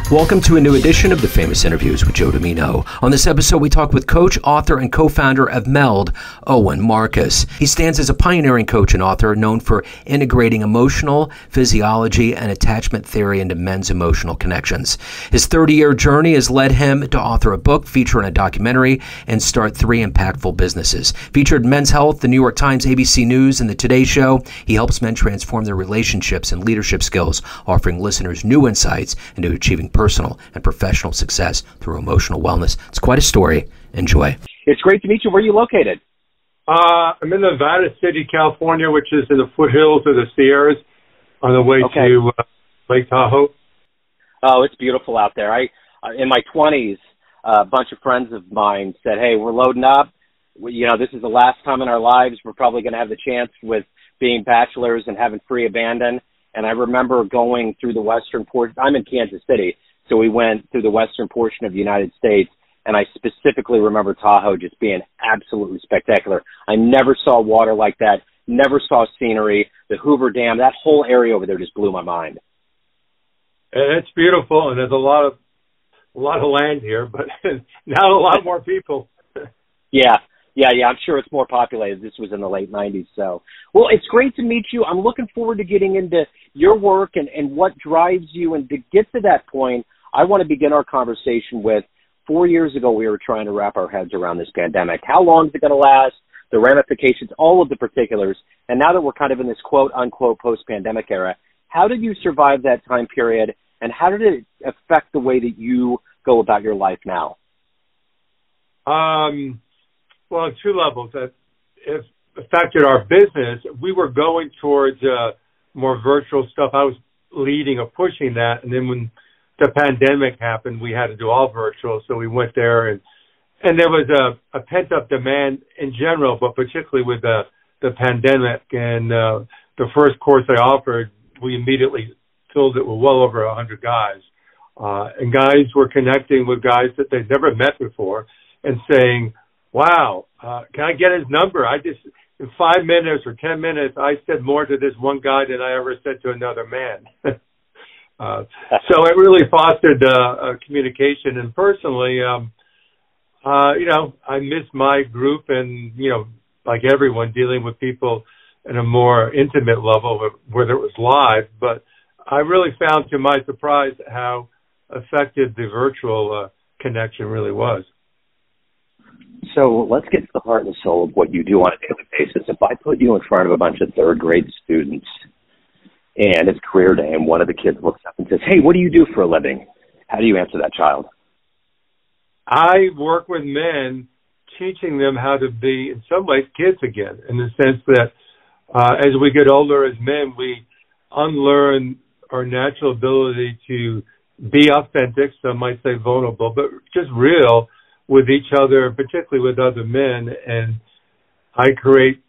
Welcome to a new edition of the Famous Interviews with Joe Dimino. On this episode, we talk with coach, author, and co-founder of MELD, Owen Marcus. He stands as a pioneering coach and author known for integrating emotional physiology and attachment theory into men's emotional connections. His 30-year journey has led him to author a book, feature in a documentary, and start 3 impactful businesses. Featured in Men's Health, the New York Times, ABC News, and the Today Show, he helps men transform their relationships and leadership skills, offering listeners new insights into achieving personal and professional success through emotional wellness. It's quite a story. Enjoy. It's great to meet you. Where are you located? I'm in Nevada City, California, which is in the foothills of the Sierras on the way to Lake Tahoe. Oh, it's beautiful out there. In my 20s, a bunch of friends of mine said, hey, we're loading up. This is the last time in our lives we're probably going to have the chance with being bachelors and having free abandon. And I remember going through the western portion. I'm in Kansas City. So we went through the western portion of the United States, and I specifically remember Tahoe just being absolutely spectacular. I never saw water like that, never saw scenery. The Hoover Dam, that whole area over there just blew my mind. And it's beautiful, and there's a lot of land here, but now a lot more people. Yeah. I'm sure it's more populated. This was in the late 90s. So, well, it's great to meet you. I'm looking forward to getting into your work and what drives you. And to get to that point, I want to begin our conversation with 4 years ago, we were trying to wrap our heads around this pandemic. How long is it going to last? The ramifications, all of the particulars. And now that we're kind of in this quote unquote post-pandemic era, how did you survive that time period? And how did it affect the way that you go about your life now? Well, on 2 levels. It affected our business. We were going towards more virtual stuff. I was leading or pushing that. And then when the pandemic happened, we had to do all virtual. So we went there, and there was a pent-up demand in general, but particularly with the pandemic. And the first course I offered, we immediately filled it with well over 100 guys. And guys were connecting with guys that they'd never met before and saying, wow, can I get his number? In 5 minutes or 10 minutes, I said more to this one guy than I ever said to another man. So it really fostered communication. And personally, I miss my group and, like everyone, dealing with people in a more intimate level, whether it was live. But I really found, to my surprise, how effective the virtual connection really was. So let's get to the heart and soul of what you do on a daily basis. If I put you in front of a bunch of third-grade students and it's career day and one of the kids looks up and says, hey, what do you do for a living? How do you answer that child? I work with men, teaching them how to be, in some ways, kids again, in the sense that as we get older as men, we unlearn our natural ability to be authentic, some might say vulnerable, but just real with each other, particularly with other men. And I create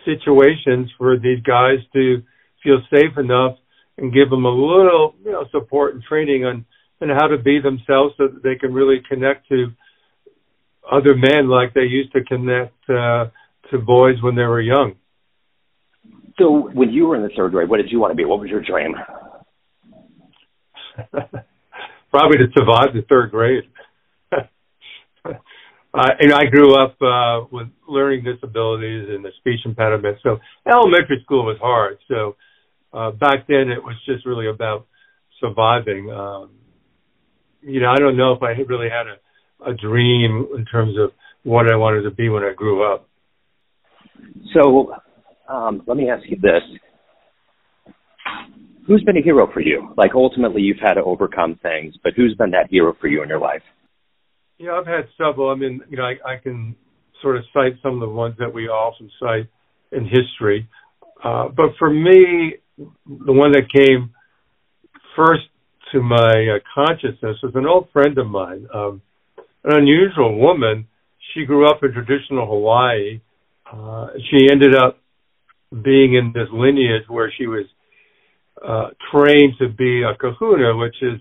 situations for these guys to feel safe enough and give them a little, support and training on how to be themselves so that they can really connect to other men like they used to connect to boys when they were young. So when you were in the 3rd grade, what did you want to be? What was your dream? Probably to survive the 3rd grade. I grew up with learning disabilities and a speech impediment, so elementary school was hard. So back then it was just really about surviving. I don't know if I really had a dream in terms of what I wanted to be when I grew up. So let me ask you this. Who's been a hero for you? Like, ultimately, you've had to overcome things, but who's been that hero for you in your life? I've had several. I mean, I can sort of cite some of the ones that we often cite in history. But for me, the one that came first to my consciousness was an old friend of mine, an unusual woman. She grew up in traditional Hawaii. She ended up being in this lineage where she was trained to be a kahuna, which is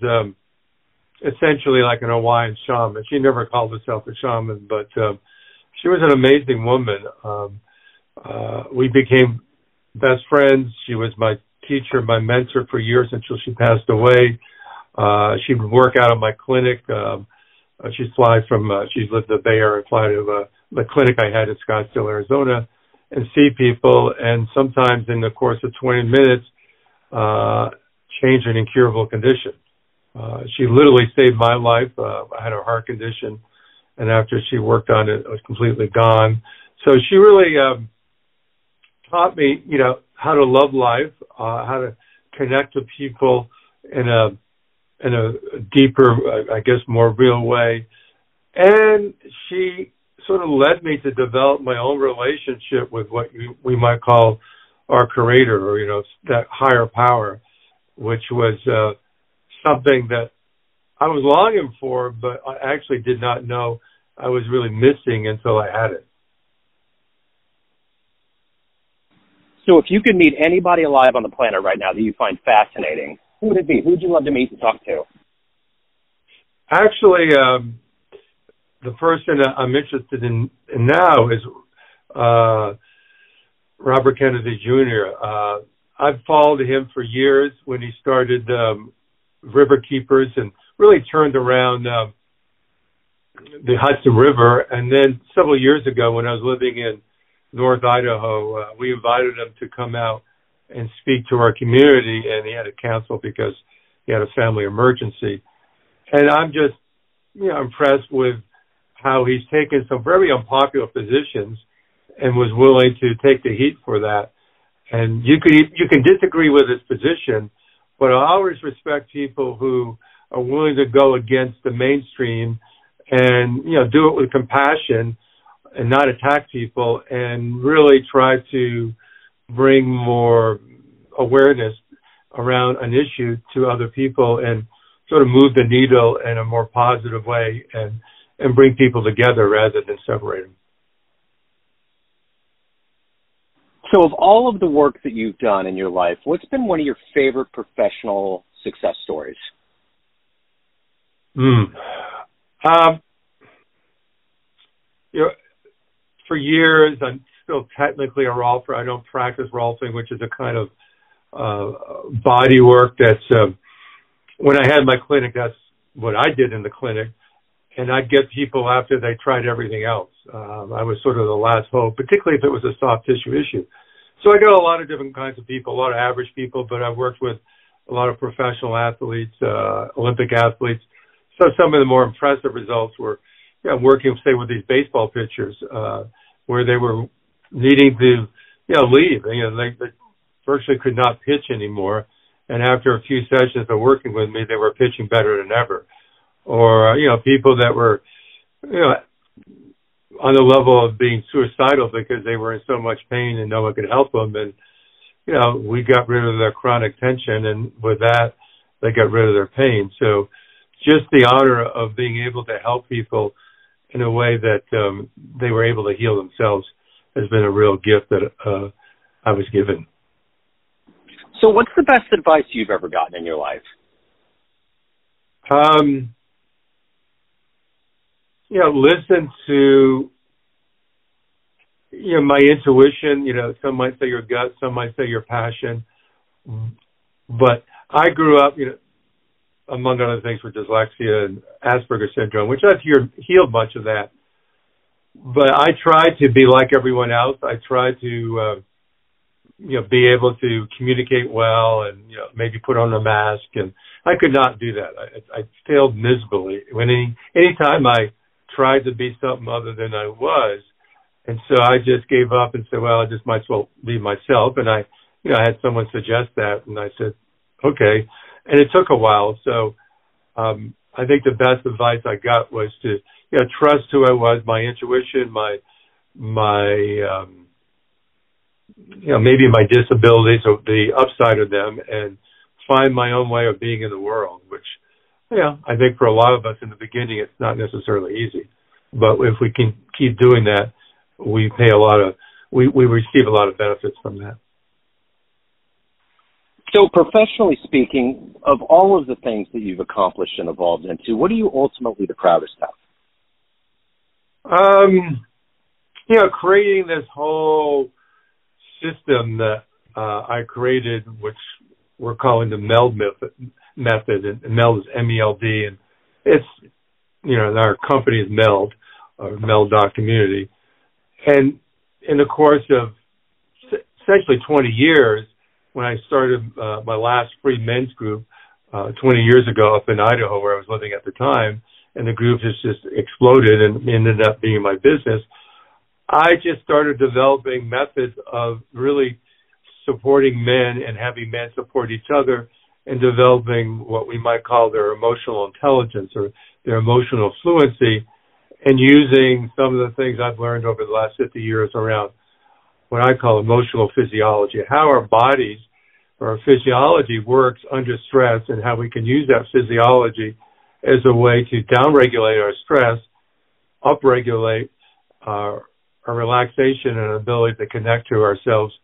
essentially like an Hawaiian shaman. She never called herself a shaman, but she was an amazing woman. We became best friends. She was my teacher, my mentor for years until she passed away. She'd work out of my clinic. She'd fly from, she lived in the Bay Area, and fly to the clinic I had in Scottsdale, Arizona, and see people, and sometimes in the course of 20 minutes, change an incurable condition. She literally saved my life. I had a heart condition, and after she worked on it, it was completely gone. So she really taught me, how to love life, how to connect to people in a deeper, I guess, more real way. And she sort of led me to develop my own relationship with what we might call our creator, or, that higher power, which was something that I was longing for, but I actually did not know I was really missing until I had it. So if you could meet anybody alive on the planet right now that you find fascinating, who would it be? Who would you love to meet and talk to? Actually, the person I'm interested in now is Robert Kennedy Jr. I've followed him for years when he started River Keepers and really turned around the Hudson River. And then several years ago, when I was living in North Idaho, we invited him to come out and speak to our community, and he had to cancel because he had a family emergency. And I'm just, impressed with how he's taken some very unpopular positions and was willing to take the heat for that. And you can disagree with his position, but I always respect people who are willing to go against the mainstream and, do it with compassion and not attack people, and really try to bring more awareness around an issue to other people and sort of move the needle in a more positive way and bring people together rather than separate them. So of all of the work that you've done in your life, what's been one of your favorite professional success stories? For years, I'm still technically a rolfer. I don't practice rolfing, which is a kind of body work that's, when I had my clinic, that's what I did in the clinic. And I'd get people after they tried everything else. I was sort of the last hope, particularly if it was a soft tissue issue. So I got a lot of different kinds of people, a lot of average people, but I've worked with a lot of professional athletes, Olympic athletes. So some of the more impressive results were working, say, with these baseball pitchers, where they were needing to, leave. They virtually could not pitch anymore. And after a few sessions of working with me, they were pitching better than ever. Or, people that were, on the level of being suicidal because they were in so much pain and no one could help them. And, we got rid of their chronic tension, and with that, they got rid of their pain. So just the honor of being able to help people in a way that they were able to heal themselves has been a real gift that I was given. So what's the best advice you've ever gotten in your life? Listen to, my intuition. Some might say your gut, some might say your passion. But I grew up, among other things, with dyslexia and Asperger's syndrome, which I've healed much of that. But I tried to be like everyone else. I tried to, be able to communicate well and, maybe put on a mask. And I could not do that. I failed miserably. Anytime I tried to be something other than I was. And so I just gave up and said, well, I just might as well be myself. And I had someone suggest that, and I said, okay. And it took a while. So I think the best advice I got was to trust who I was, my intuition, my maybe my disabilities or the upside of them, and find my own way of being in the world, which, I think for a lot of us in the beginning, it's not necessarily easy. But if we can keep doing that, we receive a lot of benefits from that. So professionally speaking, of all of the things that you've accomplished and evolved into, what are you ultimately the proudest of? Creating this whole system that I created, which we're calling the MELD method, and MELD is MELD, and it's, our company is MELD, or MELD.community. And in the course of essentially 20 years, when I started my last free men's group 20 years ago up in Idaho, where I was living at the time, and the group has just exploded and ended up being my business, I just started developing methods of really supporting men and having men support each other and developing what we might call their emotional intelligence or their emotional fluency, and using some of the things I've learned over the last 50 years around what I call emotional physiology, how our bodies or our physiology works under stress, and how we can use that physiology as a way to downregulate our stress, upregulate our relaxation and ability to connect to ourselves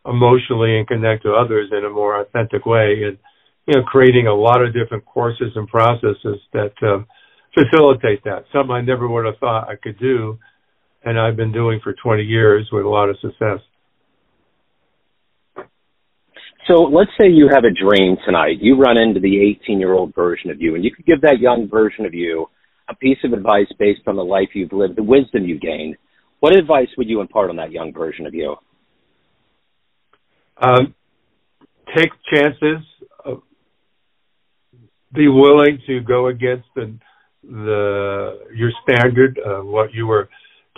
emotionally and connect to others in a more authentic way, and creating a lot of different courses and processes that facilitate that. Something I never would have thought I could do, and I've been doing for 20 years with a lot of success. So let's say you have a dream tonight. You run into the 18-year-old version of you, and you could give that young version of you a piece of advice based on the life you've lived, the wisdom you gained. What advice would you impart on that young version of you? Take chances. Be willing to go against your standard, what you were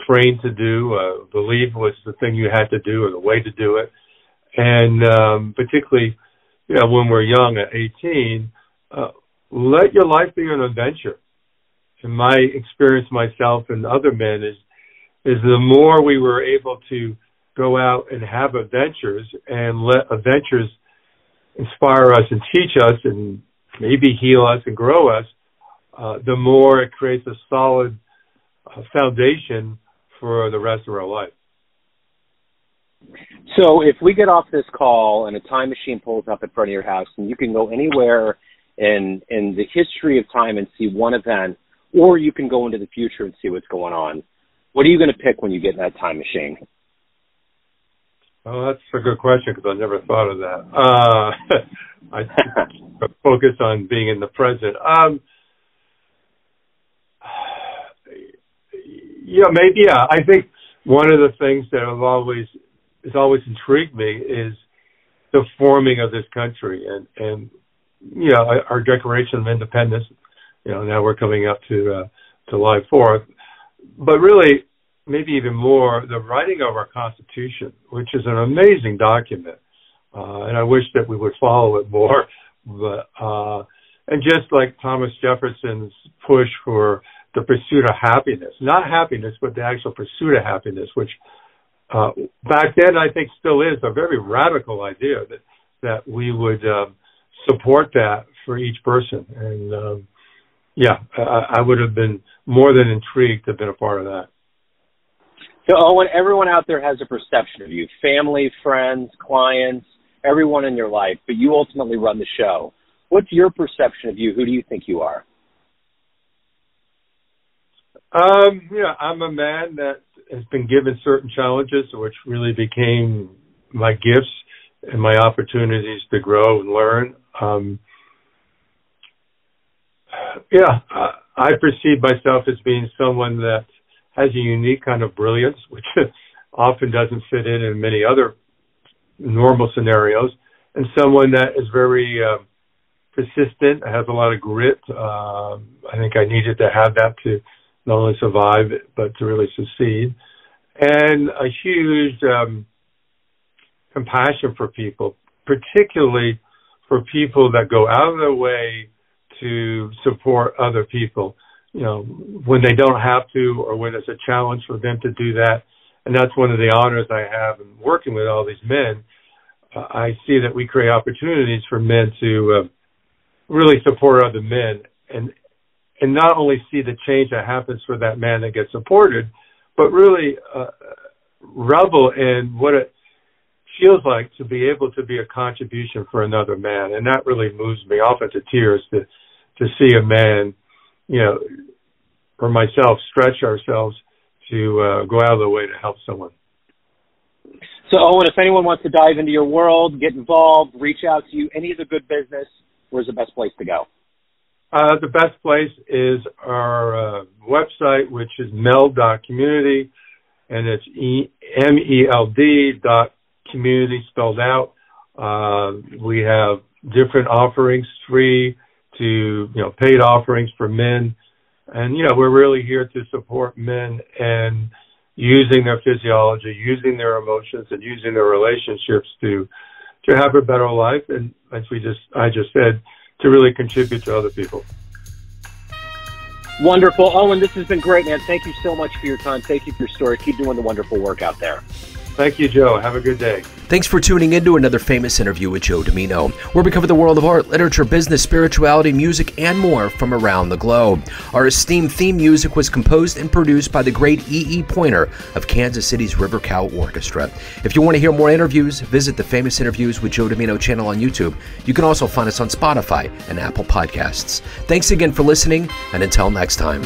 trained to do, believe was the thing you had to do or the way to do it. And particularly, when we're young at 18, let your life be an adventure. In my experience, myself and other men, is the more we were able to go out and have adventures and let adventures inspire us and teach us and maybe heal us and grow us, the more it creates a solid foundation for the rest of our life. So if we get off this call and a time machine pulls up in front of your house and you can go anywhere in the history of time and see one event, or you can go into the future and see what's going on, what are you going to pick when you get in that time machine? Oh, that's a good question, because I never thought of that. I focus on being in the present. I think one of the things that has always intrigued me is the forming of this country, and our Declaration of Independence. Now we're coming up to July 4th, but really, maybe even more, the writing of our Constitution, which is an amazing document, and I wish that we would follow it more. But and just like Thomas Jefferson's push for the pursuit of happiness, not happiness, but the actual pursuit of happiness, which back then I think still is a very radical idea, that we would support that for each person. And I would have been more than intrigued to have been a part of that. So, Owen, everyone out there has a perception of you, family, friends, clients, everyone in your life, but you ultimately run the show. What's your perception of you? Who do you think you are? I'm a man that has been given certain challenges, which really became my gifts and my opportunities to grow and learn. I perceive myself as being someone that has a unique kind of brilliance, which often doesn't fit in many other normal scenarios, and someone that is very persistent, has a lot of grit. I think I needed to have that to not only survive, but to really succeed, and a huge compassion for people, particularly for people that go out of their way to support other people, when they don't have to, or when it's a challenge for them to do that. And that's one of the honors I have in working with all these men. I see that we create opportunities for men to really support other men, and not only see the change that happens for that man that gets supported, but really revel in what it feels like to be able to be a contribution for another man. And that really moves me often to tears to see a man, or myself, stretch ourselves to go out of the way to help someone. So, Owen, if anyone wants to dive into your world, get involved, reach out to you, any of the good business, where's the best place to go? The best place is our website, which is MELD.community, and it's MELD.community spelled out. We have different offerings, free to paid offerings for men, and we're really here to support men and using their physiology, using their emotions, and using their relationships to have a better life, and as I just said, to really contribute to other people. Wonderful. Owen, this has been great, man. Thank you so much for your time. Thank you for your story. Keep doing the wonderful work out there. Thank you, Joe. Have a good day. Thanks for tuning in to another famous interview with Joe Dimino, where we cover the world of art, literature, business, spirituality, music, and more from around the globe. Our esteemed theme music was composed and produced by the great E.E. Pointer of Kansas City's River Cow Orchestra. If you want to hear more interviews, visit the Famous Interviews with Joe Dimino channel on YouTube. You can also find us on Spotify and Apple Podcasts. Thanks again for listening, and until next time.